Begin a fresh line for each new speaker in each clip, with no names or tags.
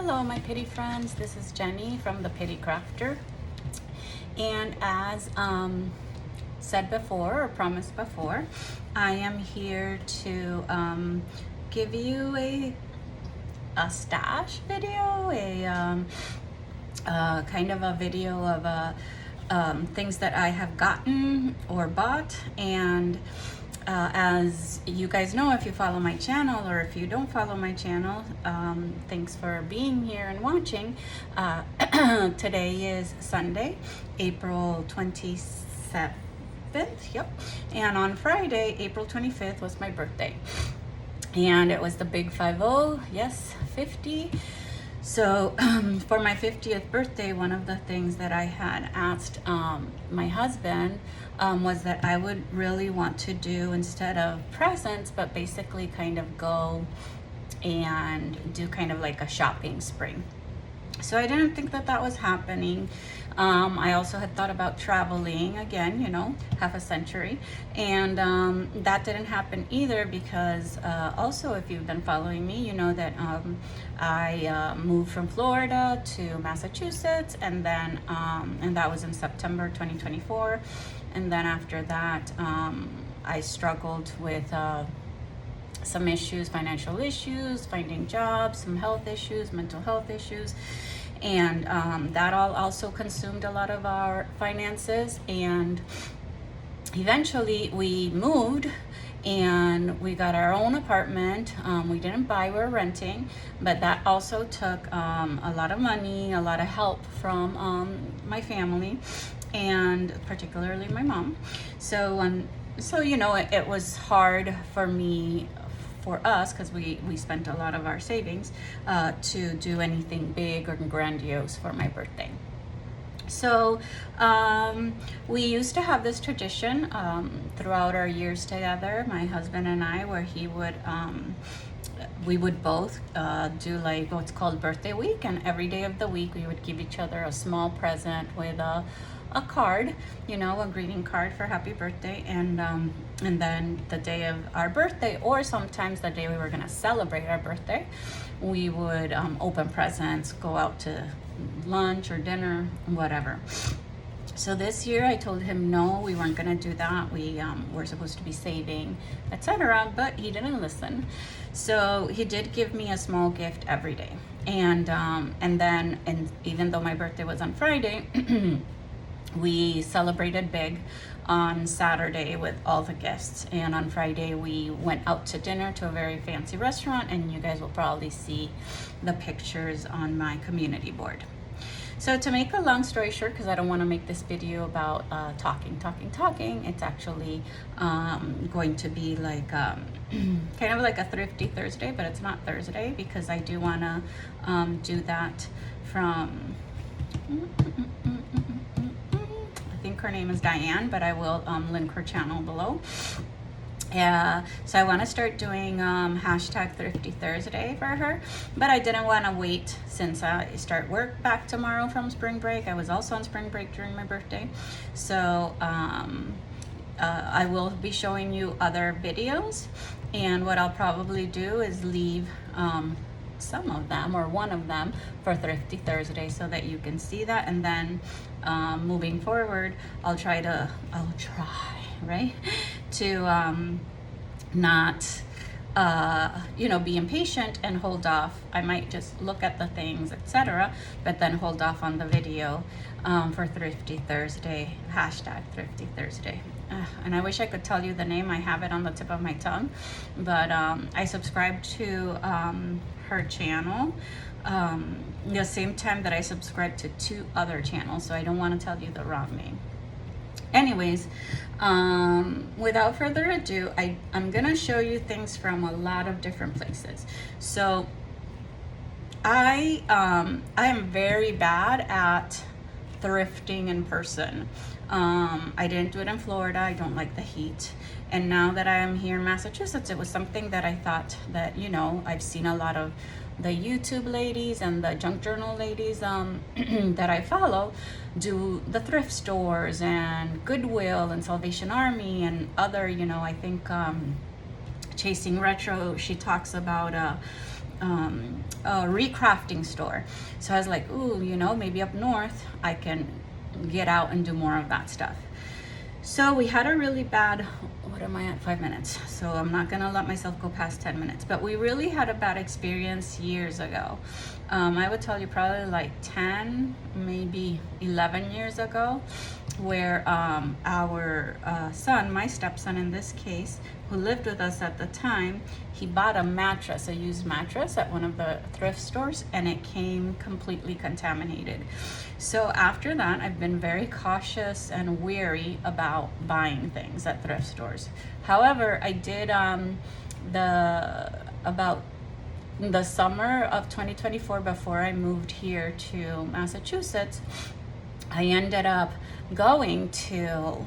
Hello, my pity friends. This is Jenny from the Pity Crafter. And as said before, or promised before, I am here to give you a stash video, a kind of a video of things that I have gotten or bought. And as you guys know, if you follow my channel, or if you don't follow my channel, thanks for being here and watching. Today is Sunday, April 27th, yep. And on Friday, April 25th, was my birthday. And it was the big 50, yes, 50. So for my 50th birthday, one of the things that I had asked my husband was that I would really want to do, instead of presents, but basically kind of go and do kind of like a shopping spree. So I didn't think that that was happening. I also had thought about traveling again, you know, half a century. And that didn't happen either because also, if you've been following me, you know that I moved from Florida to Massachusetts, and then and that was in September 2024. And then after that, I struggled with some issues, financial issues, finding jobs, some health issues, mental health issues. And that all also consumed a lot of our finances. And eventually we moved and we got our own apartment. We didn't buy, we were renting, but that also took a lot of money, a lot of help from my family, and particularly my mom. So you know, it was hard for me, for us, because we spent a lot of our savings to do anything big or grandiose for my birthday. So we used to have this tradition throughout our years together, my husband and I, where we would both do like what's called birthday week, and every day of the week we would give each other a small present with a card, you know, a greeting card for happy birthday. And then the day of our birthday, or sometimes the day we were going to celebrate our birthday, we would open presents, go out to lunch or dinner, whatever. So this year I told him no, we weren't going to do that. We were supposed to be saving, etc., but he didn't listen. So he did give me a small gift every day. And then even though my birthday was on Friday, we celebrated big on Saturday with all the guests, and on Friday we went out to dinner to a very fancy restaurant, and you guys will probably see the pictures on my community board. So to make a long story short, because I don't want to make this video about talking, it's actually going to be like kind of like a thrifty Thursday, but it's not Thursday, because I do want to do that from I think her name is Diane, but I will link her channel below. So I want to start doing hashtag Thrifty Thursday for her, but I didn't want to wait since I start work back tomorrow from spring break. I was also on spring break during my birthday. So I will be showing you other videos, and what I'll probably do is leave some of them or one of them for Thrifty Thursday so that you can see that. And then moving forward, I'll try right to not you know, be impatient and hold off. I might just look at the things, etc., but then hold off on the video for Thrifty Thursday, hashtag Thrifty Thursday. And I wish I could tell you the name. I have it on the tip of my tongue, but I subscribe to her channel the same time that I subscribe to 2 other channels, so I don't want to tell you the wrong name. Anyways, without further ado, I'm gonna show you things from a lot of different places. So I am very bad at thrifting in person. I didn't do it in Florida. I don't like the heat. And now that I am here in Massachusetts, it was something that I thought that, you know, I've seen a lot of the YouTube ladies and the junk journal ladies that I follow do the thrift stores and Goodwill and Salvation Army and other, you know, I think Chasing Retro, she talks about a recrafting store. So I was like, ooh, you know, maybe up north I can get out and do more of that stuff. So we had a really bad, what am I at, 5 minutes, so I'm not gonna let myself go past 10 minutes, but we really had a bad experience years ago. I would tell you probably like 10, maybe 11 years ago, where our son, my stepson in this case, who lived with us at the time, he bought a mattress, a used mattress at one of the thrift stores, and it came completely contaminated. So after that, I've been very cautious and wary about buying things at thrift stores. However, I did about the summer of 2024, before I moved here to Massachusetts, I ended up going to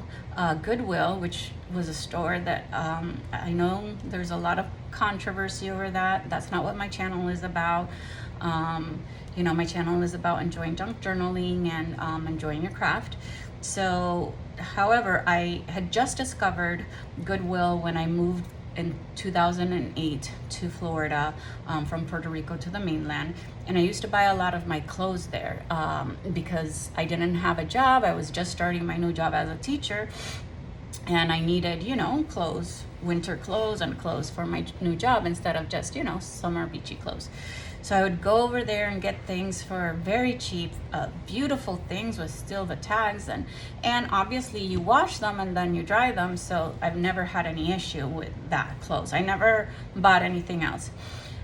Goodwill, which was a store that I know there's a lot of controversy over that. That's not what my channel is about. You know, my channel is about enjoying junk journaling and enjoying your craft. So, however, I had just discovered Goodwill when I moved in 2008 to Florida, from Puerto Rico to the mainland. And I used to buy a lot of my clothes there because I didn't have a job. I was just starting my new job as a teacher, and I needed, you know, clothes, winter clothes and clothes for my new job instead of just, you know, summer beachy clothes. So I would go over there and get things for very cheap, beautiful things with still the tags, and obviously you wash them and then you dry them. So I've never had any issue with that clothes. I never bought anything else.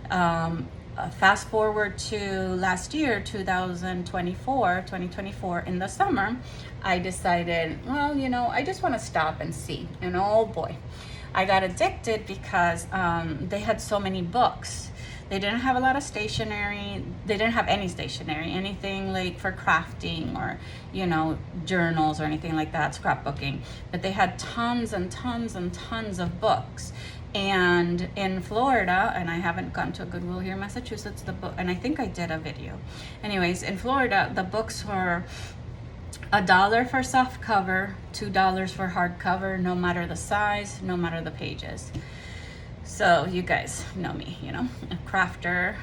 Fast forward to last year, 2024, in the summer, I decided, well, you know, I just want to stop and see. And oh boy, I got addicted because they had so many books. They didn't have a lot of stationery. They didn't have any stationery, anything like for crafting or, you know, journals or anything like that, scrapbooking. But they had tons and tons and tons of books. And in Florida, and I haven't gone to a Goodwill here in Massachusetts, and I think I did a video. Anyways, in Florida, the books were $1 for soft cover, $2 for hardcover, no matter the size, no matter the pages. So you guys know me, you know, a crafter,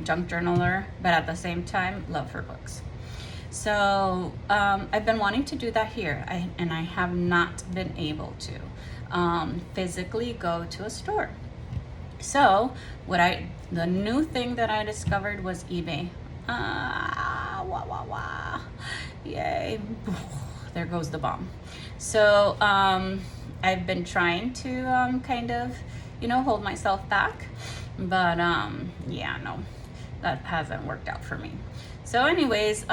junk journaler, but at the same time, love for books. So I've been wanting to do that here, and I have not been able to physically go to a store. So the new thing that I discovered was eBay. Yay. There goes the bomb. So I've been trying to kind of, you know, hold myself back, but yeah, no, that hasn't worked out for me. So anyways,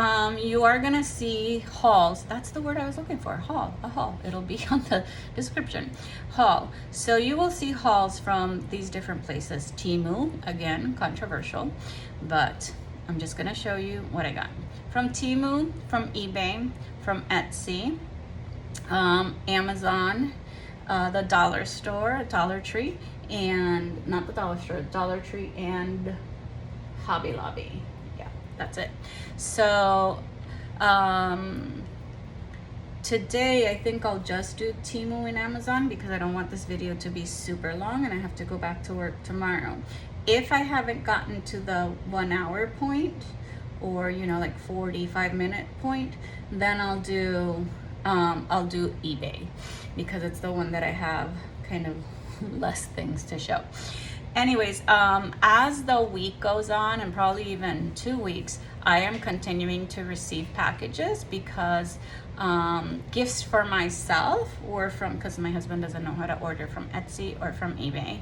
you are gonna see hauls. That's the word I was looking for, haul, a haul. It'll be on the description, haul. So you will see hauls from these different places. Temu, again, controversial, but I'm just gonna show you what I got. From Temu, from eBay, from Etsy, Amazon, the dollar store, Dollar Tree, and not the dollar store, Dollar Tree and Hobby Lobby. Yeah, that's it. So today I think I'll just do Temu and Amazon because I don't want this video to be super long and I have to go back to work tomorrow. If I haven't gotten to the 1 hour point, or you know, like 45-minute point, then I'll do eBay because it's the one that I have kind of less things to show. Anyways, as the week goes on, and probably even 2 weeks, I am continuing to receive packages because gifts for myself or because my husband doesn't know how to order from Etsy or from eBay.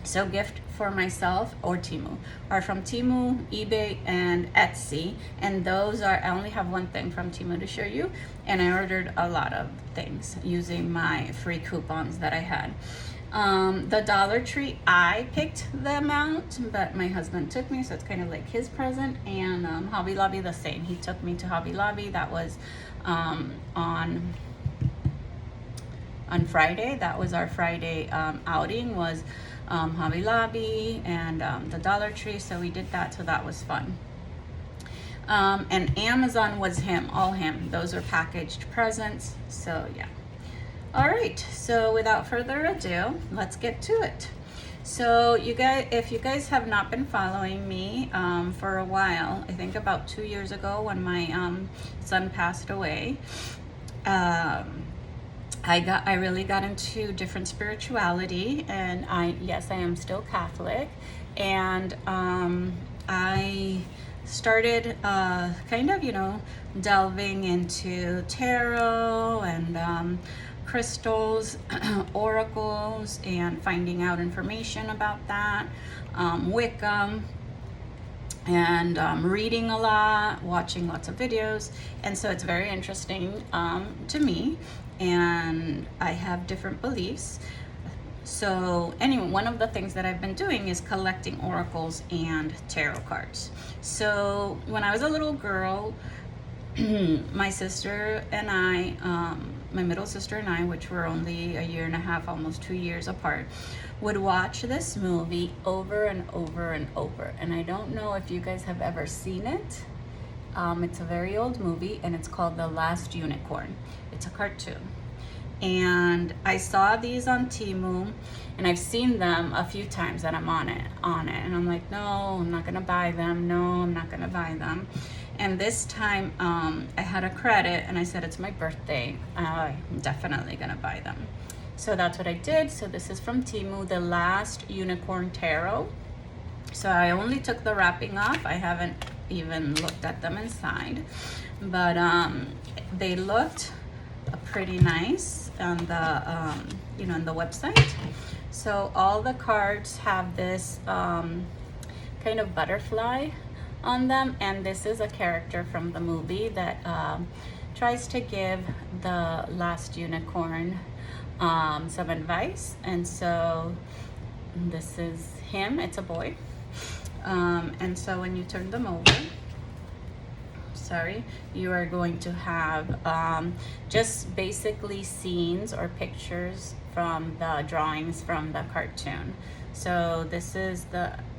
So gift for myself or Temu are from Temu, eBay, and Etsy. And those are, I only have one thing from Temu to show you. And I ordered a lot of things using my free coupons that I had. The Dollar Tree, I picked the amount, but my husband took me, so it's kind of like his present. And Hobby Lobby, the same. He took me to Hobby Lobby. That was on Friday. That was our Friday outing, was Hobby Lobby and the Dollar Tree, so we did that, so that was fun. And Amazon was all him. Those are packaged presents, so yeah. All right, so without further ado, let's get to it. So you guys, if you guys have not been following me for a while, I think about 2 years ago when my son passed away, I really got into different spirituality, and yes, I am still Catholic, and I started kind of, delving into tarot and crystals, oracles, and finding out information about that, Wicca, and reading a lot, watching lots of videos, and so it's very interesting to me, and I have different beliefs. So anyway, one of the things that I've been doing is collecting oracles and tarot cards. So when I was a little girl, my sister and I, my middle sister and I, which were only a year and a half, almost 2 years apart, would watch this movie over and over and over. And I don't know if you guys have ever seen it. It's a very old movie, and it's called The Last Unicorn. It's a cartoon. And I saw these on Temu, and I've seen them a few times that I'm on it. And I'm like, no, I'm not gonna buy them. No, I'm not gonna buy them. And this time I had a credit, and I said, it's my birthday. I'm definitely gonna buy them. So that's what I did. So this is from Temu, The Last Unicorn Tarot. So I only took the wrapping off. I haven't even looked at them inside, but they looked pretty nice on the in the website. So all the cards have this kind of butterfly on them, and this is a character from the movie that tries to give the last unicorn some advice. And so this is him. It's a boy. And so when you turn them over, you are going to have just basically scenes or pictures from the drawings from the cartoon. So this is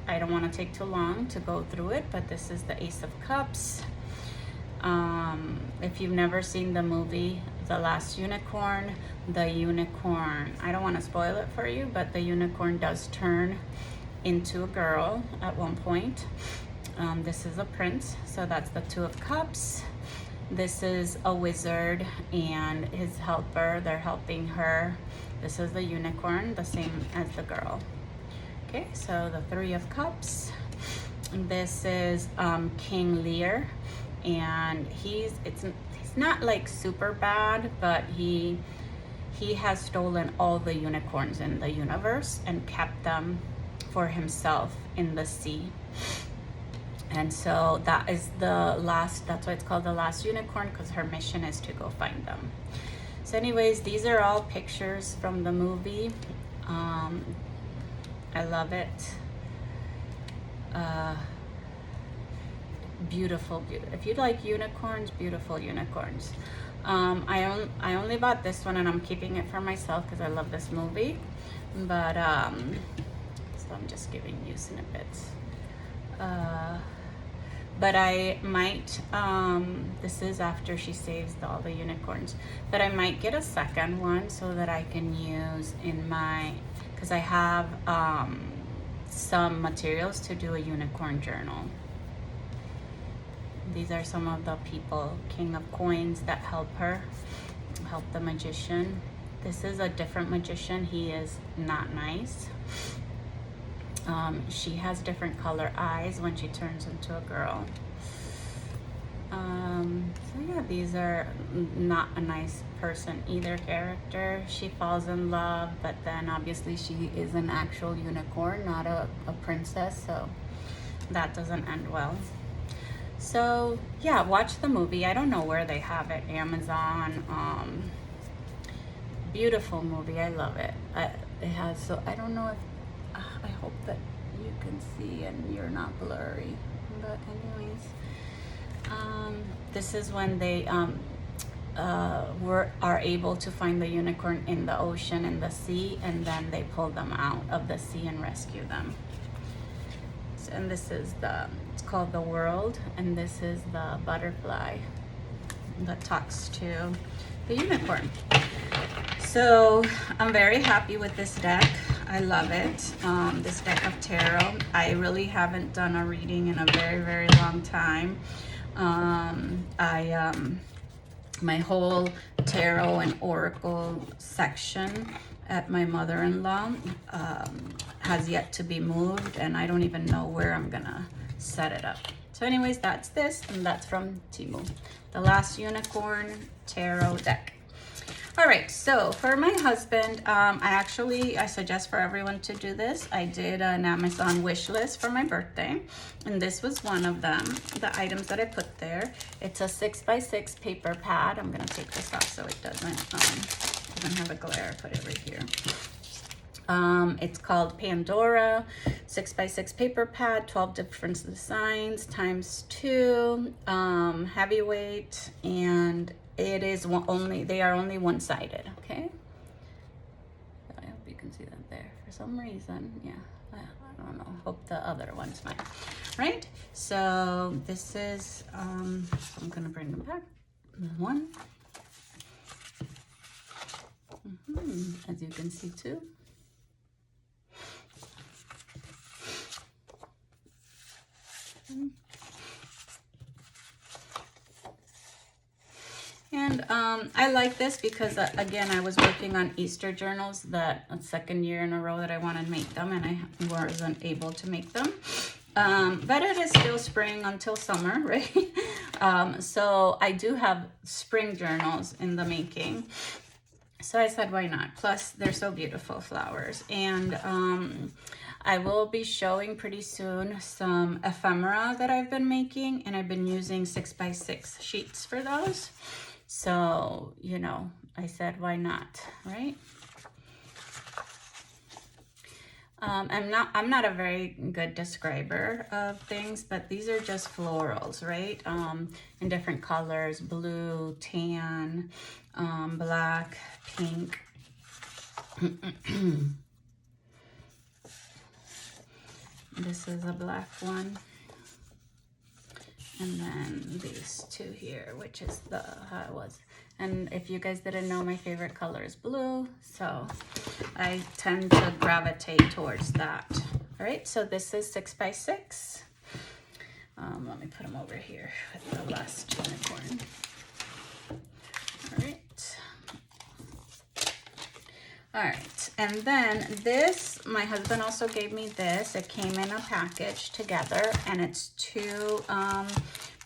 I don't want to take too long to go through it, but this is the Ace of Cups. If you've never seen the movie The Last Unicorn, the unicorn, I don't want to spoil it for you, but the unicorn does turn into a girl at one point. This is a prince, so that's the Two of Cups. This is a wizard and his helper. They're helping her. This is the unicorn, the same as the girl. Okay, so the Three of Cups. This is King Lear, and he's not like super bad, but he has stolen all the unicorns in the universe and kept them for himself in the sea. And so that is that's why it's called The Last Unicorn, because her mission is to go find them. So anyways, these are all pictures from the movie. I love it. Beautiful. If you like unicorns, beautiful unicorns. I only bought this one, and I'm keeping it for myself because I love this movie. But so I'm just giving you snippets. But I might, this is after she saves all the unicorns, but I might get a second one so that I can use in because I have some materials to do a unicorn journal. These are some of the people, King of Coins, that help the magician. This is a different magician. He is not nice. She has different color eyes when she turns into a girl. So yeah, these are not a nice person either character. She falls in love, but then obviously she is an actual unicorn, not a princess, so that doesn't end well. So yeah, watch the movie. I don't know where they have it, Amazon. Beautiful movie. I love it. It has, so I don't know if I hope that you can see and you're not blurry, but anyways, this is when they are able to find the unicorn in the ocean and the sea, and then they pull them out of the sea and rescue them. So, and this is it's called The World, and this is the butterfly that talks to the unicorn. So I'm very happy with this deck. I love it. This deck of tarot. I really haven't done a reading in a very, very long time. My whole tarot and oracle section at my mother-in-law has yet to be moved, and I don't even know where I'm gonna set it up. So anyways, that's this, and that's from Temu. The Last Unicorn Tarot deck. All right, so for my husband, I suggest for everyone to do this. I did an Amazon wish list for my birthday, and this was one of them, the items that I put there. It's a 6x6 paper pad. I'm gonna take this off so it doesn't have a glare. Put it right here. It's called Pandora 6x6 paper pad, 12 different designs times 2, heavyweight, and it is they are only one-sided. Okay, I hope you can see that there. For some reason, yeah, I don't know, hope the other one's fine. Right, so this is I'm gonna bring them back. One, as you can see too. And I like this because, again, I was working on Easter journals that second year in a row that I wanted to make them, and I wasn't able to make them. But it is still spring until summer, right? So I do have spring journals in the making. So I said, why not? Plus, they're so beautiful flowers. And I will be showing pretty soon some ephemera that I've been making, and I've been using 6x6 sheets for those. So, you know, I said, why not, right? I'm not a very good describer of things, but these are just florals, right? In different colors: blue, tan, black, pink. This is a black one. And then these two here, which is how it was. And if you guys didn't know, my favorite color is blue, so I tend to gravitate towards that. All right, so this is 6x6. Let me put them over here with the Last Unicorn. All right. All right, and then this, my husband also gave me this. It came in a package together, and it's 2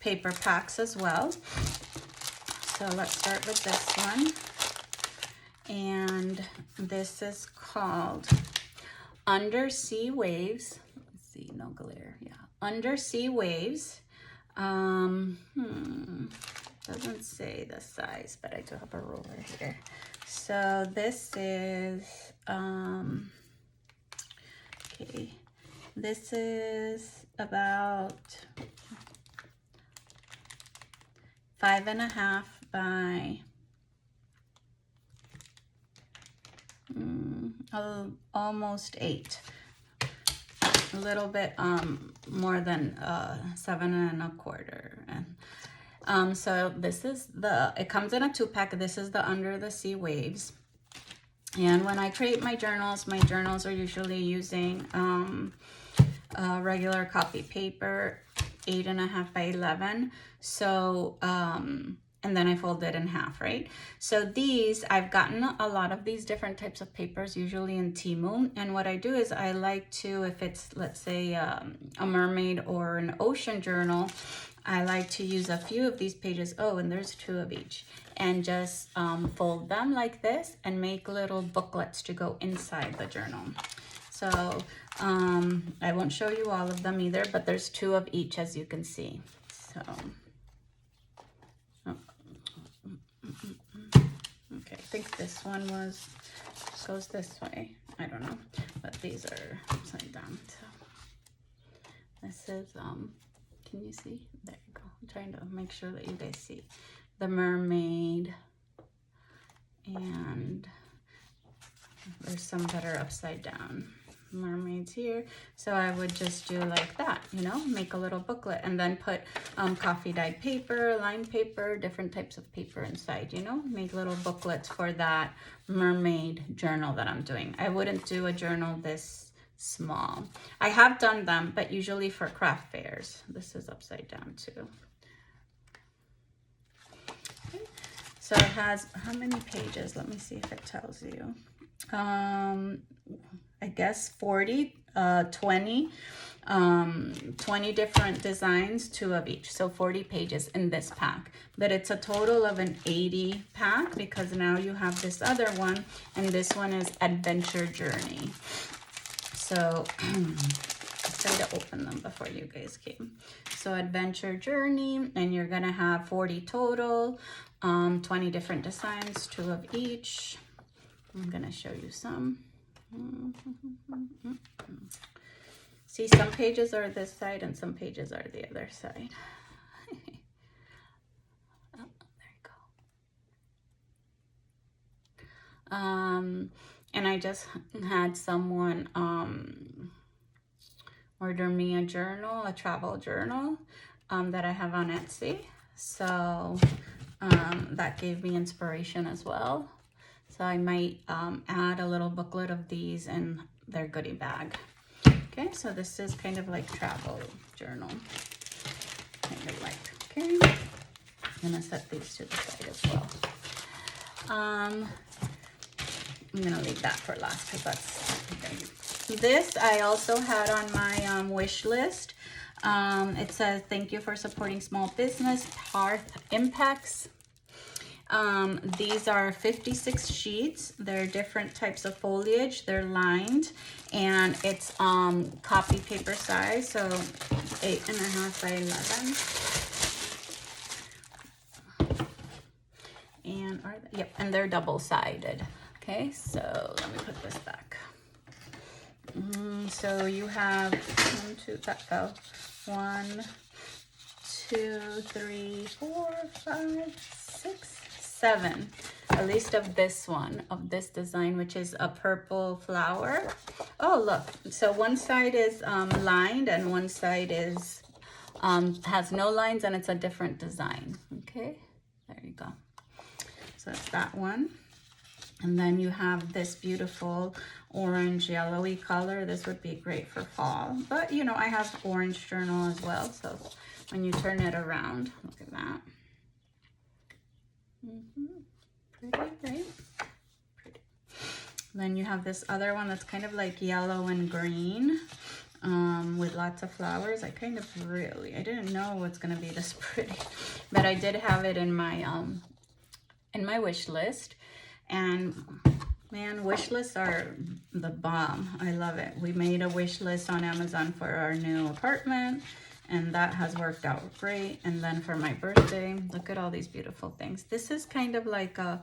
paper packs as well. So let's start with this one. And this is called Undersea Waves. Let's see, no glare, yeah. Undersea Waves. Doesn't say the size, but I do have a ruler here. So this is, okay, this is about 5.5 by almost 8. A little bit more than 7.25. And so this is it comes in a 2-pack. This is the Under the Sea Waves. And when I create my journals are usually using regular copy paper, 8.5 by 11. So, and then I fold it in half, right? So these, I've gotten a lot of these different types of papers, usually in Temu. And what I do is I like to, if it's, let's say, a mermaid or an ocean journal, I like to use a few of these pages. Oh, and there's 2 of each. And just fold them like this and make little booklets to go inside the journal. So I won't show you all of them either, but there's 2 of each, as you can see. So, okay, I think this one goes this way. I don't know, but these are upside down. So this is, can you see? There you go. I'm trying to make sure that you guys see the mermaid, and there's some that are upside down, mermaids here. So I would just do like that, you know, make a little booklet and then put coffee dyed paper, lined paper, different types of paper inside, you know, make little booklets for that mermaid journal that I'm doing. I wouldn't do a journal this small. I have done them, but usually for craft fairs. This is upside down too. Okay. So it has, how many pages? Let me see if it tells you. I guess 20 different designs, 2 of each, so 40 pages in this pack, but it's a total of an 80 pack because now you have this other one, and this one is Adventure Journey. So let's try to open them before you guys came. So Adventure Journey, and you're gonna have 40 total, 20 different designs, 2 of each. I'm gonna show you some. See, some pages are this side and some pages are the other side. Oh, there you go. And I just had someone order me a journal, a travel journal that I have on Etsy. So that gave me inspiration as well. So I might add a little booklet of these in their goodie bag. Okay, so this is kind of like travel journal. Kind of like, okay. I'm gonna set these to the side as well. I'm gonna leave that for last because that's okay. This I also had on my wish list. It says, thank you for supporting small business, Hearth Impacts. These are 56 sheets. They're different types of foliage. They're lined, and it's copy paper size, so 8.5 by 11. And are they? Yep, and they're double-sided. Okay, so let me put this back. So you have 1, 2, 3, 4, 5, 6, 7, at least of this one, of this design, which is a purple flower. Oh, look, so one side is lined and one side is has no lines, and it's a different design. Okay, there you go. So that's that one. And then you have this beautiful orange yellowy color. This would be great for fall, but you know, I have orange journal as well, so when you turn it around, look at that. Pretty, right? Pretty. Then you have this other one that's kind of like yellow and green with lots of flowers. I didn't know it's gonna be this pretty, but I did have it in my wish list. And man, wish lists are the bomb. I love it. We made a wish list on Amazon for our new apartment, and that has worked out great. And then for my birthday, look at all these beautiful things. This is kind of like a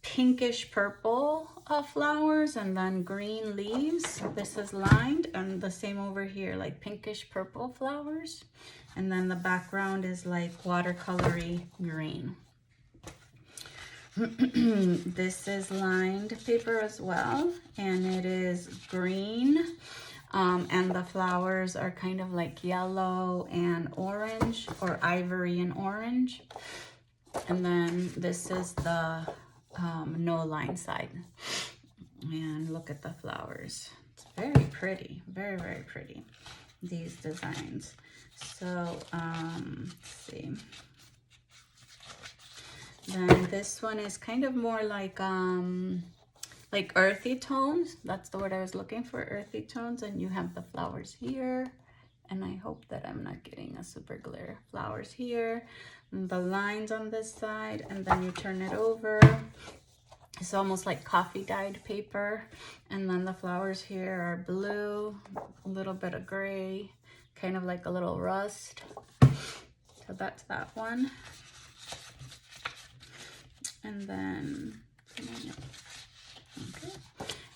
pinkish purple flowers, and then green leaves. This is lined, and the same over here, like pinkish purple flowers. And then the background is like watercolory green. This is lined paper as well, and it is green, and the flowers are kind of like yellow and orange, or ivory and orange. And then this is the no line side, and look at the flowers. It's very pretty, very, very pretty, these designs. So let's see. Then this one is kind of more like earthy tones. That's the word I was looking for, earthy tones. And you have the flowers here. And I hope that I'm not getting a super glare. Flowers here, and the lines on this side, and then you turn it over. It's almost like coffee dyed paper. And then the flowers here are blue, a little bit of gray, kind of like a little rust. So that's that one. And then, okay.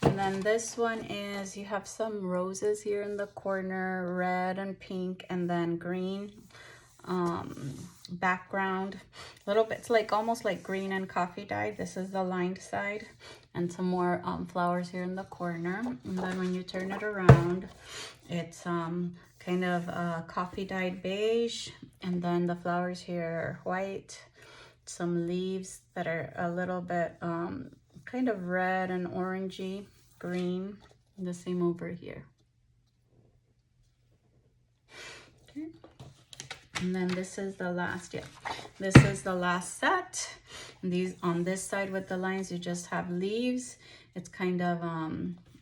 And then this one is, you have some roses here in the corner, red and pink, and then green background, a little bit, it's like almost like green and coffee dyed. This is the lined side, and some more flowers here in the corner. And then when you turn it around, it's kind of coffee dyed beige, and then the flowers here are white, some leaves that are a little bit kind of red and orangey green. The same over here. Okay. And then this is the last, this is the last set. These on this side with the lines, you just have leaves. It's kind of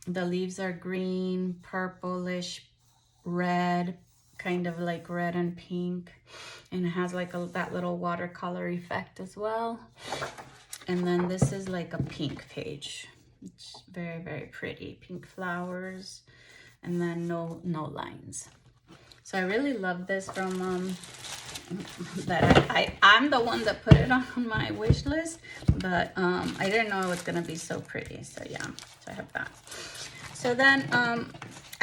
the leaves are green, purplish, red, kind of like red and pink, and it has like that little watercolor effect as well. And then this is like a pink page. It's very, very pretty, pink flowers, and then no lines. So I really love this from that I'm the one that put it on my wish list, but I didn't know it was gonna be so pretty. So yeah, so I have that. So then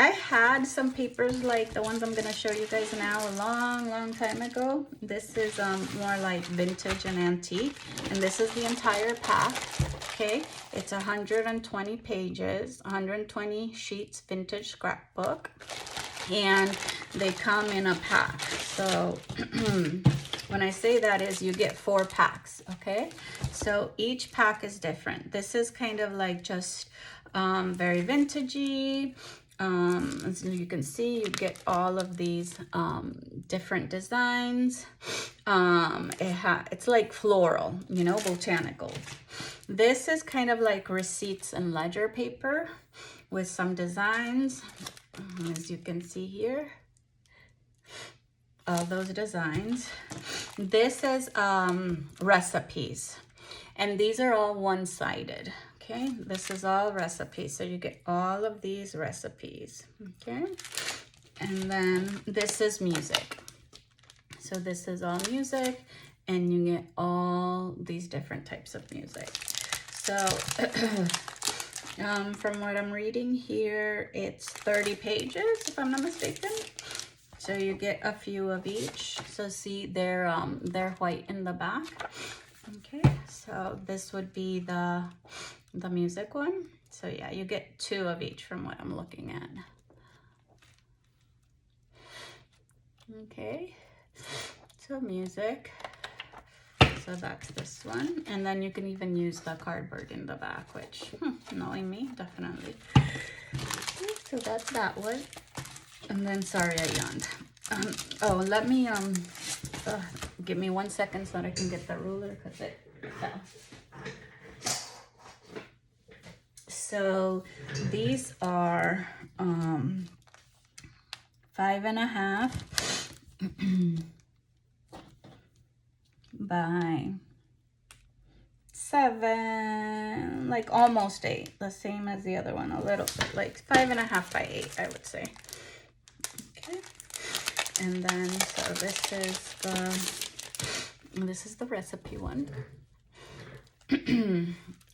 I had some papers like the ones I'm gonna show you guys now a long time ago. This is more like vintage and antique, and this is the entire pack. Okay, it's 120 pages, 120 sheets, vintage scrapbook, and they come in a pack. So when I say that is you get 4 packs, okay? So each pack is different. This is kind of like just very vintagey. As you can see, you get all of these different designs. It's like floral, you know, botanical. This is kind of like receipts and ledger paper with some designs, as you can see here. All those designs. This is recipes, and these are all one-sided. Okay, this is all recipes, so you get all of these recipes. Okay, and then this is music. So this is all music, and you get all these different types of music. So from what I'm reading here, it's 30 pages, if I'm not mistaken. So you get a few of each. So see, they're white in the back. Okay, so this would be the music one. So yeah, you get 2 of each from what I'm looking at. Okay, so music. So that's this one. And then you can even use the cardboard in the back, which, knowing me, definitely. Okay, so that's that one. And then, sorry, I yawned. Oh, let me, give me 1 second so that I can get the ruler because it fell. So these are 5.5 by 7, like almost 8, the same as the other one, a little bit, like 5.5 by 8, I would say. Okay, and then so this is the recipe one.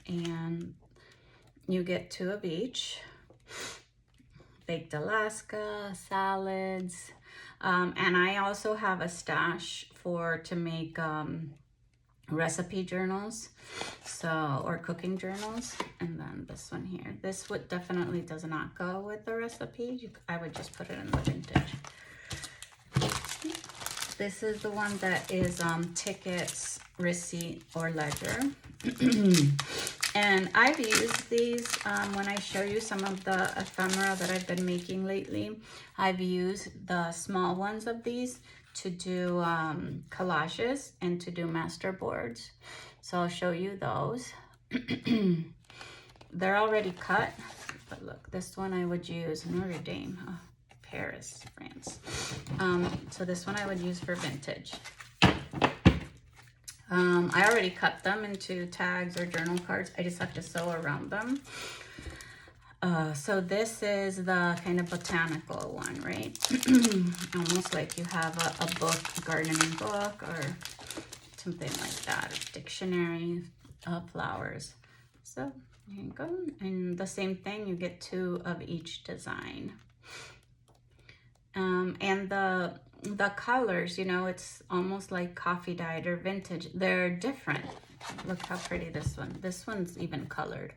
And you get 2 of each. Baked Alaska, salads, and I also have a stash to make recipe journals, or cooking journals. And then this one here, this would definitely does not go with the recipe. I would just put it in the vintage. This is the one that is tickets, receipt, or ledger. And I've used these when I show you some of the ephemera that I've been making lately. I've used the small ones of these to do collages and to do master boards. So I'll show you those. They're already cut, but look, this one I would use Notre Dame, Paris, France. So this one I would use for vintage. I already cut them into tags or journal cards. I just have to sew around them. So this is the kind of botanical one, right? Almost like you have a book, gardening book, or something like that, a dictionary of flowers. So here you go. And the same thing, you get 2 of each design. And the colors, you know, it's almost like coffee dyed or vintage. They're different. Look how pretty this one's even colored.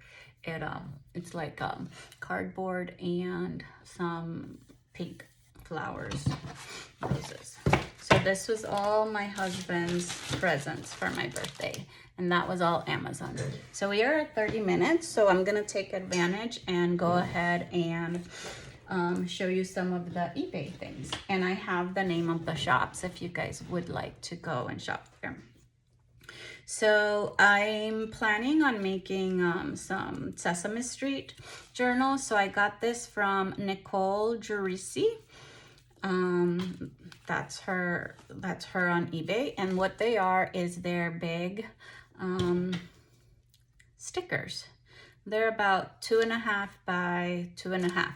It's like cardboard and some pink flowers, roses. So this was all my husband's presents for my birthday, and that was all Amazon. So we are at 30 minutes, so I'm gonna take advantage and go ahead and show you some of the eBay things. And I have the name of the shops if you guys would like to go and shop there. So I'm planning on making some Sesame Street journals. So I got this from Nicole Jurisi. That's her on eBay. And what they are is they're big stickers. They're about 2.5 by 2.5.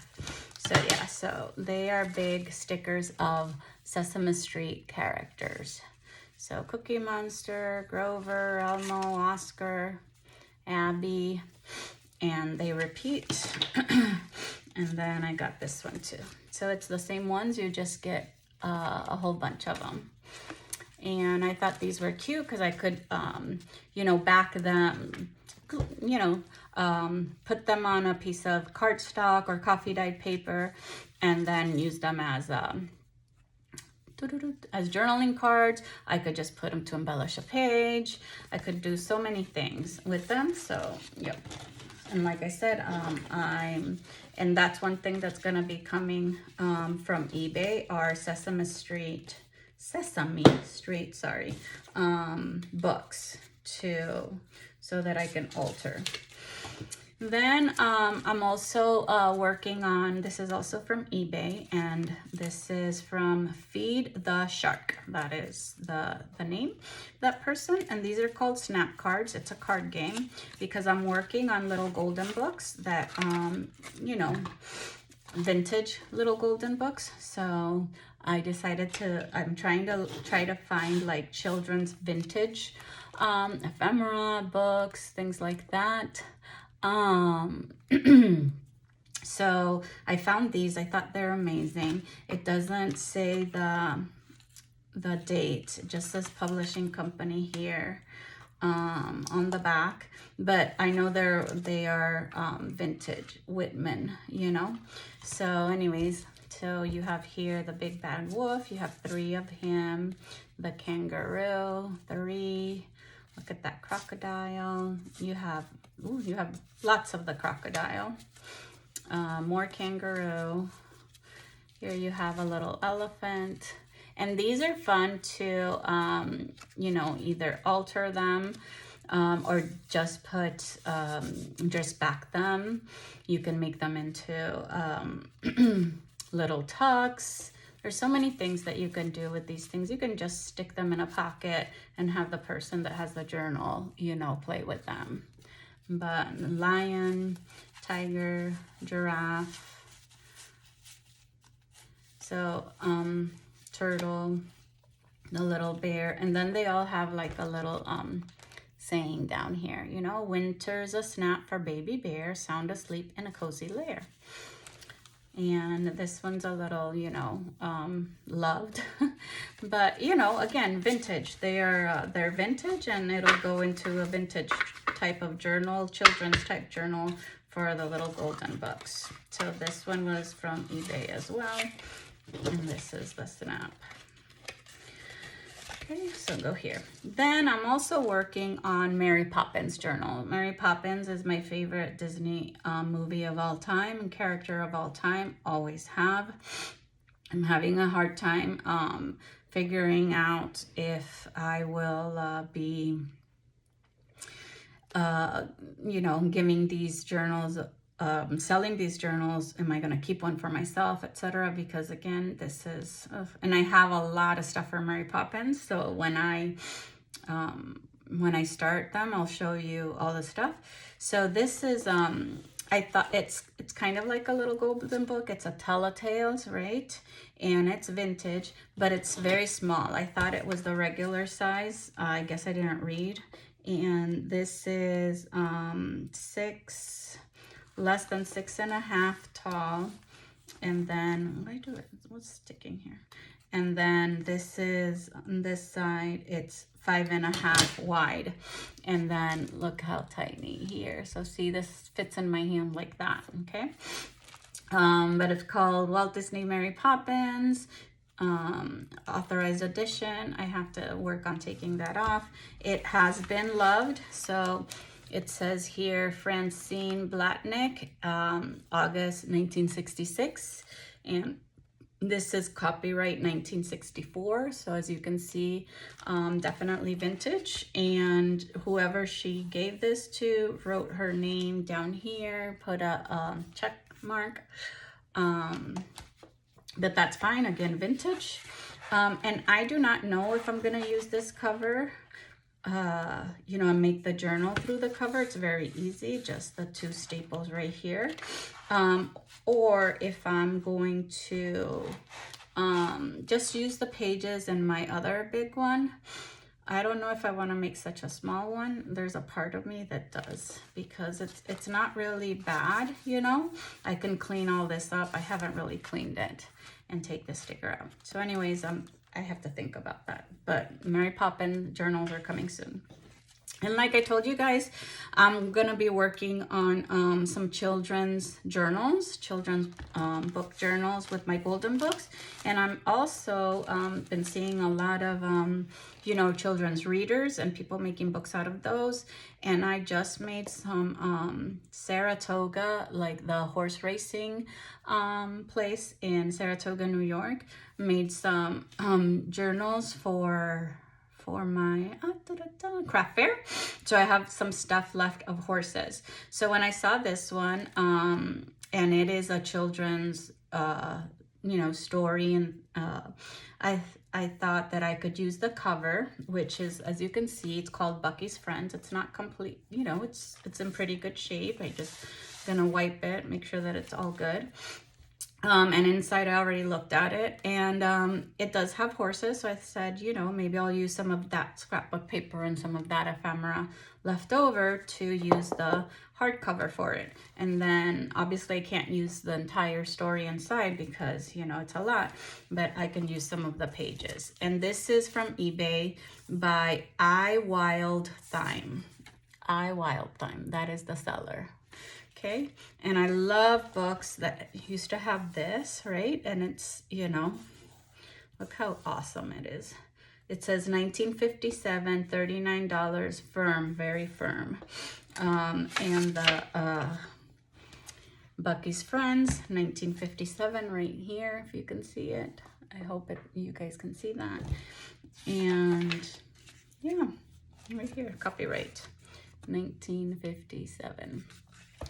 So yeah, so they are big stickers of Sesame Street characters. So Cookie Monster, Grover, Elmo, Oscar, Abby, and they repeat. And then I got this one too. So it's the same ones, you just get a whole bunch of them. And I thought these were cute because I could, you know, back them, you know, put them on a piece of cardstock or coffee dyed paper, and then use them as journaling cards. I could just put them to embellish a page. I could do so many things with them. So, yep. And like I said, and that's one thing that's gonna be coming from eBay are Sesame Street, sorry, books too, so that I can alter. Then I'm also working on, this is also from eBay, and this is from Feed the Shark. That is the name, that person. And these are called snap cards. It's a card game because I'm working on little golden books that, you know, vintage little golden books. So I decided I'm trying to find like children's vintage ephemera books, things like that. So I found these. I thought they're amazing. It doesn't say the date, it just says publishing company here on the back, but I know they are vintage Whitman, you know. So anyways, so you have here the big bad wolf, you have 3 of him, the kangaroo, 3. Look at that crocodile. You have lots of the crocodile. More kangaroo. Here you have a little elephant. And these are fun to, you know, either alter them or just put, just back them. You can make them into little tucks. There's so many things that you can do with these things. You can just stick them in a pocket and have the person that has the journal, you know, play with them. But lion, tiger, giraffe. So, turtle, the little bear. And then they all have like a little saying down here, you know, winter's a snap for baby bear, sound asleep in a cozy lair. And this one's a little, you know, loved. But, you know, again, vintage. They're vintage, and it'll go into a vintage type of journal, children's type journal for the little golden books. So this one was from eBay as well. And this is the snap. Okay, so go here. Then I'm also working on Mary Poppins journal. Mary Poppins is my favorite Disney movie of all time and character of all time, always have. I'm having a hard time figuring out if I will be, you know, giving these journals, selling these journals. Am I going to keep one for myself, etc.? Because again, this is, and I have a lot of stuff for Mary Poppins. So when I start them, I'll show you all the stuff. So this is, I thought it's kind of like a little golden book. It's a Tell-A-Tales, right? And it's vintage, but it's very small. I thought it was the regular size. I guess I didn't read. And this is less than 6.5 tall. And then, what's sticking here? And then this is on this side, it's 5.5 wide. And then look how tiny here. So see, this fits in my hand like that, okay? But it's called Walt Disney Mary Poppins, authorized edition. I have to work on taking that off. It has been loved. So it says here, Francine Blatnick, August 1966. And this is copyright 1964. So as you can see, definitely vintage. And whoever she gave this to wrote her name down here, put a check mark. But that's fine, again, vintage. And I do not know if I'm gonna use this cover, you know, and make the journal through the cover. It's very easy, just the 2 staples right here. Or if I'm going to just use the pages in my other big one. I don't know if I want to make such a small one. There's a part of me that does, because it's not really bad, you know. I can clean all this up. I haven't really cleaned it, and take the sticker out. So anyways, I have to think about that. But Mary Poppins journals are coming soon. And like I told you guys, I'm gonna be working on some children's journals, children's book journals with my golden books. And I'm also been seeing a lot of, you know, children's readers and people making books out of those. And I just made some Saratoga, like the horse racing place in Saratoga, New York, made some journals for my craft fair. So I have some stuff left of horses. So when I saw this one, and it is a children's, you know, story, and I thought that I could use the cover, which is, as you can see, it's called Bucky's Friends. It's not complete, you know, it's in pretty good shape. I just gonna wipe it, make sure that it's all good. And inside I already looked at it, and it does have horses. So I said, you know, maybe I'll use some of that scrapbook paper and some of that ephemera left over to use the hardcover for it. And then obviously I can't use the entire story inside because, you know, it's a lot, but I can use some of the pages. And this is from eBay by I Wild Thyme. I Wild Thyme, that is the seller. Okay, and I love books that used to have this, right? And it's, you know, look how awesome it is. It says 1957, $39, firm, very firm. And the Bucky's Friends, 1957, right here, if you can see it. I hope you guys can see that. And yeah, right here, copyright, 1957.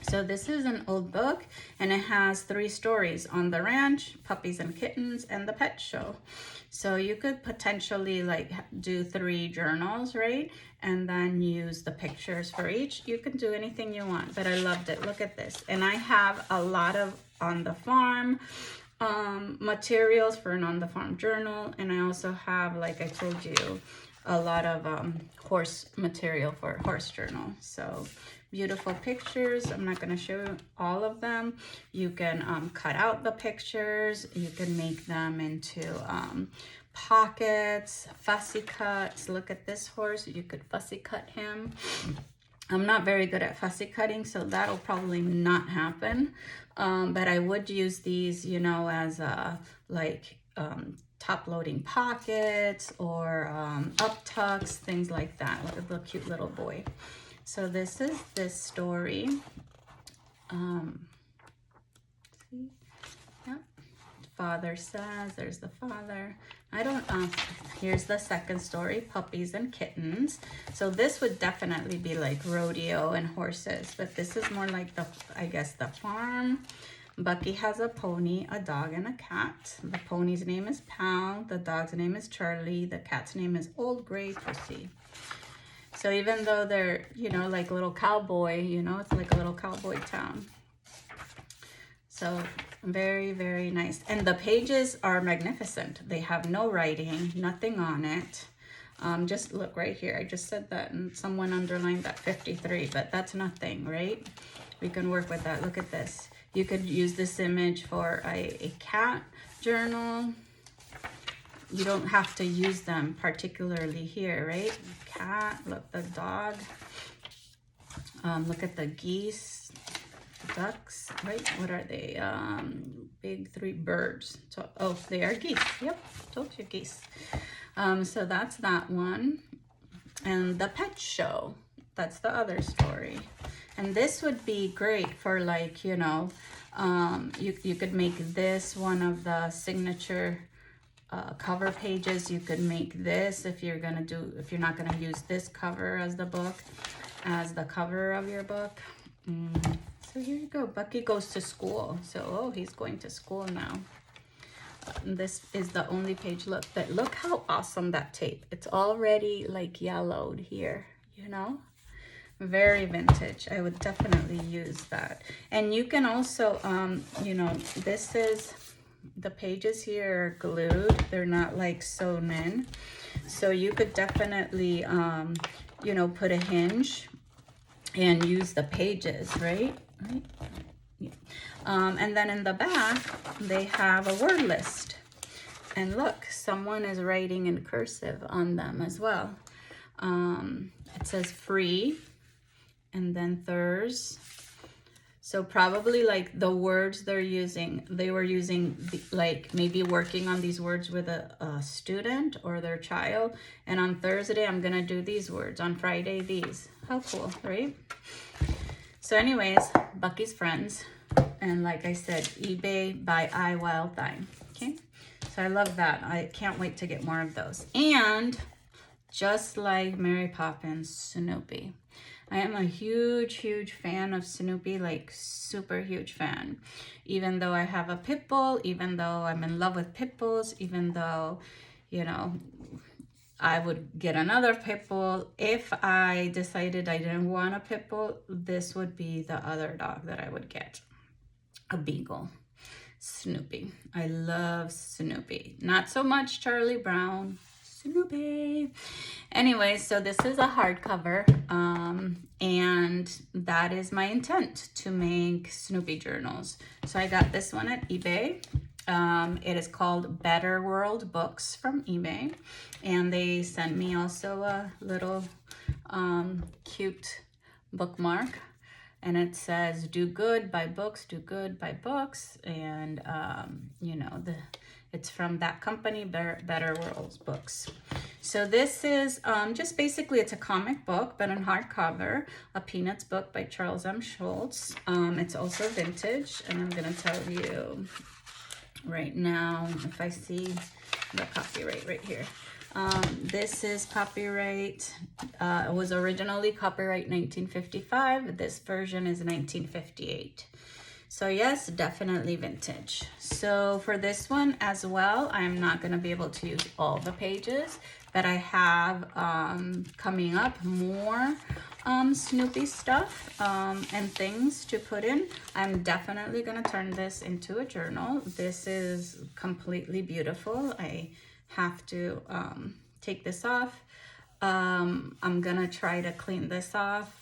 So this is an old book, and it has 3 stories: On the Ranch, Puppies and Kittens, and The Pet Show. So you could potentially like do 3 journals, right? And then use the pictures for each. You can do anything you want, but I loved it. Look at this. And I have a lot of On the Farm materials for an On the Farm journal. And I also have, like I told you, a lot of horse material for a horse journal. So beautiful pictures. I'm not going to show all of them. You can cut out the pictures. You can make them into pockets, fussy cuts. Look at this horse. You could fussy cut him. I'm not very good at fussy cutting, so that'll probably not happen. But I would use these, you know, as like top loading pockets or up tucks, things like that. Look at the cute little boy. So this is this story. See? Yep. Father says, there's the father. I don't, here's the second story, Puppies and Kittens. So this would definitely be like rodeo and horses, but this is more like the, I guess, the farm. Bucky has a pony, a dog, and a cat. The pony's name is Pal. The dog's name is Charlie. The cat's name is Old Gray Pussy. So even though they're, you know, like a little cowboy, you know, it's like a little cowboy town. So very, very nice. And the pages are magnificent. They have no writing, nothing on it. Just look right here. I just said that and someone underlined that 53, but that's nothing, right? We can work with that. Look at this. You could use this image for a cat journal. you don't have to use them particularly here, right? Cat, look, the dog. Look at the geese, ducks, right? What are they? Big three birds. So, oh, they are geese. Yep, told you geese. So that's that one. And the pet show, that's the other story. And this would be great for, like, you know, you could make this one of the signature cover pages. You could make this if you're not gonna use this cover as the book, as the cover of your book. So here you go. Bucky goes to school. So, oh, he's going to school now. This is the only page. Look how awesome that tape. It's already like yellowed here, you know? Very vintage. I would definitely use that. And you can also, you know, this is, the pages here are glued. They're not like sewn in. So you could definitely, you know, put a hinge and use the pages, right? Yeah. And then in the back, they have a word list. And look, someone is writing in cursive on them as well. It says free, and then Thurs. So probably like the words they were using, like maybe working on these words with a student or their child. And on Thursday, I'm gonna do these words. On Friday, these. How cool, right? So anyways, Bucky's Friends. And like I said, eBay by I Wild Thine. Okay, so I love that. I can't wait to get more of those. And just like Mary Poppins, Snoopy. I am a huge fan of Snoopy, like super huge fan. Even though I have a pit bull, even though I'm in love with pit bulls, even though, you know, I would get another pit bull. If I decided I didn't want a pit bull, this would be the other dog that I would get. A beagle. Snoopy. I love Snoopy. Not so much Charlie Brown. Snoopy. Anyway, so this is a hardcover, and that is my intent, to make Snoopy journals. So I got this one at eBay. It is called Better World Books from eBay, and they sent me also a little cute bookmark, and it says do good, buy books, do good, buy books. And you know, it's from that company, Better World Books. So this is just basically, it's a comic book, but in hardcover, a Peanuts book by Charles M. Schulz. It's also vintage, and I'm gonna tell you right now if I see the copyright right here. This is copyright, it was originally copyright 1955. This version is 1958. So yes, definitely vintage. So for this one as well, I'm not gonna be able to use all the pages, but I have coming up more Snoopy stuff and things to put in. I'm definitely gonna turn this into a journal. This is completely beautiful. I have to take this off. I'm gonna try to clean this off.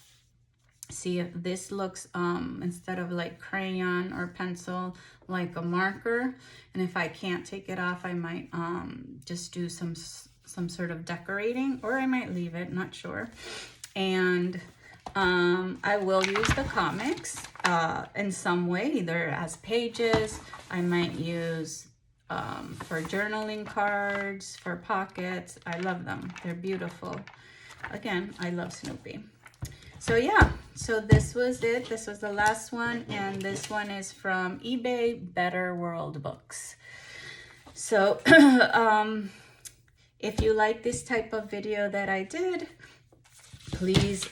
See if this looks, instead of like crayon or pencil, like a marker. And if I can't take it off, I might just do some sort of decorating, or I might leave it, not sure. And I will use the comics in some way, either as pages. I might use for journaling cards, for pockets. I love them. They're beautiful. Again, I love Snoopy. So yeah, so this was it. This was the last one, and this one is from eBay, Better World Books. So if you like this type of video that I did, please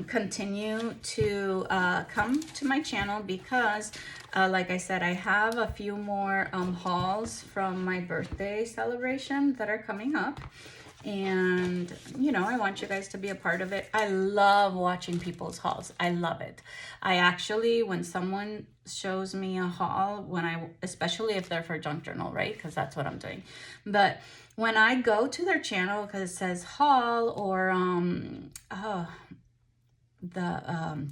continue to come to my channel, because like I said, I have a few more hauls from my birthday celebration that are coming up. And you know, I want you guys to be a part of it. I love watching people's hauls. I love it. I actually, when someone shows me a haul, especially if they're for junk journal, right? Because that's what I'm doing. But when I go to their channel, because it says haul, or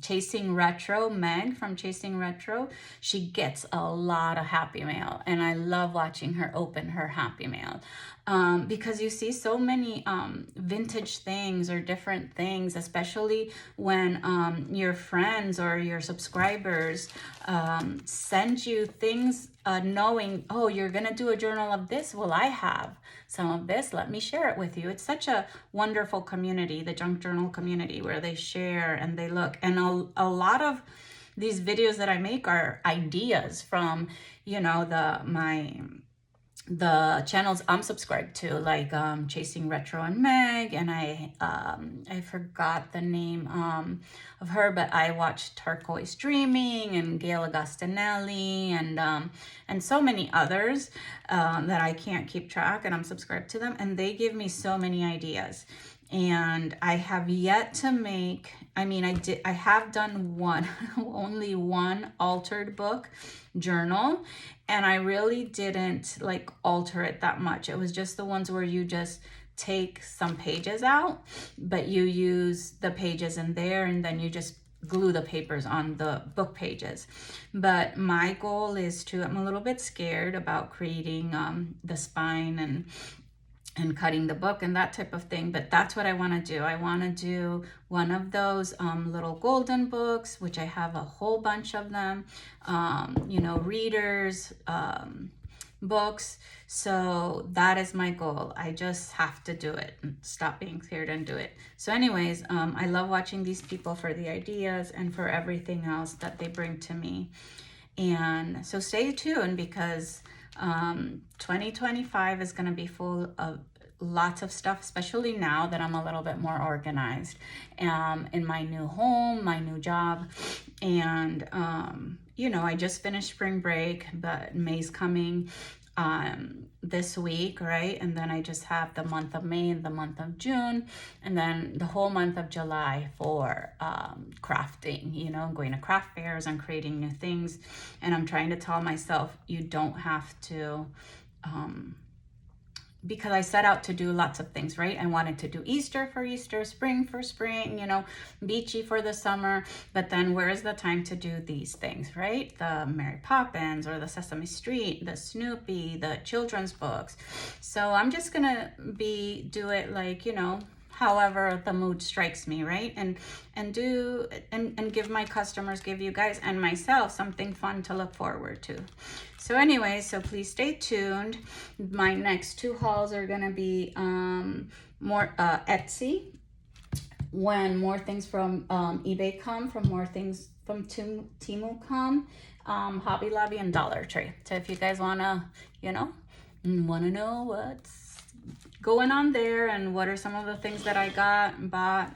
Chasing Retro, Meg from Chasing Retro, she gets a lot of happy mail, and I love watching her open her happy mail, because you see so many vintage things or different things, especially when your friends or your subscribers send you things, knowing, oh, you're gonna do a journal of this. Well, I have some of this, let me share it with you. It's such a wonderful community, the junk journal community, where they share and they look. And a lot of these videos that I make are ideas from, you know, the channels I'm subscribed to, like Chasing Retro and Meg, and I forgot the name of her, but I watched Turquoise Dreaming and Gail Agostinelli and so many others that I can't keep track, and I'm subscribed to them, and they give me so many ideas. And I have yet to make, I have done one, only one altered book journal, and I really didn't like alter it that much. It was just the ones where you just take some pages out, but you use the pages in there, and then you just glue the papers on the book pages. But my goal is to, I'm a little bit scared about creating the spine and cutting the book and that type of thing, but that's what I want to do. I want to do one of those little golden books, which I have a whole bunch of them, you know, readers, books. So that is my goal. I just have to do it and stop being scared and do it. So anyways, I love watching these people for the ideas and for everything else that they bring to me. And so stay tuned, because 2025 is going to be full of lots of stuff, especially now that I'm a little bit more organized in my new home, my new job. And you know, I just finished spring break, but May's coming this week, right? And then I just have the month of May and the month of June, and then the whole month of July for crafting, you know, going to craft fairs and creating new things. And I'm trying to tell myself, you don't have to, because I set out to do lots of things, right? I wanted to do Easter for Easter, spring for spring, you know, beachy for the summer. But then where's the time to do these things, right? The Mary Poppins or the Sesame Street, the Snoopy, the children's books. So I'm just gonna do it like, you know, however the mood strikes me, right? And give my customers, give you guys and myself something fun to look forward to. So anyway, so please stay tuned. My next two hauls are gonna be more Etsy, when more things from eBay come, from more things from Temu come, Hobby Lobby and Dollar Tree. So if you guys wanna, you know, know what's going on there and what are some of the things that I bought,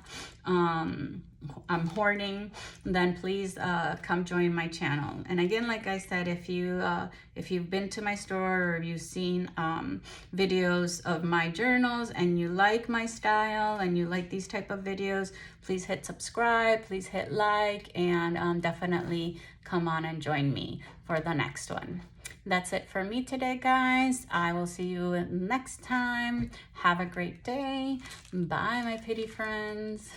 I'm hoarding, then please come join my channel. And again, like I said, if you've been to my store or you've seen videos of my journals and you like my style and you like these type of videos, please hit subscribe, please hit like, and definitely come on and join me for the next one. That's it for me today, guys. I will see you next time. Have a great day. Bye, my pretty friends.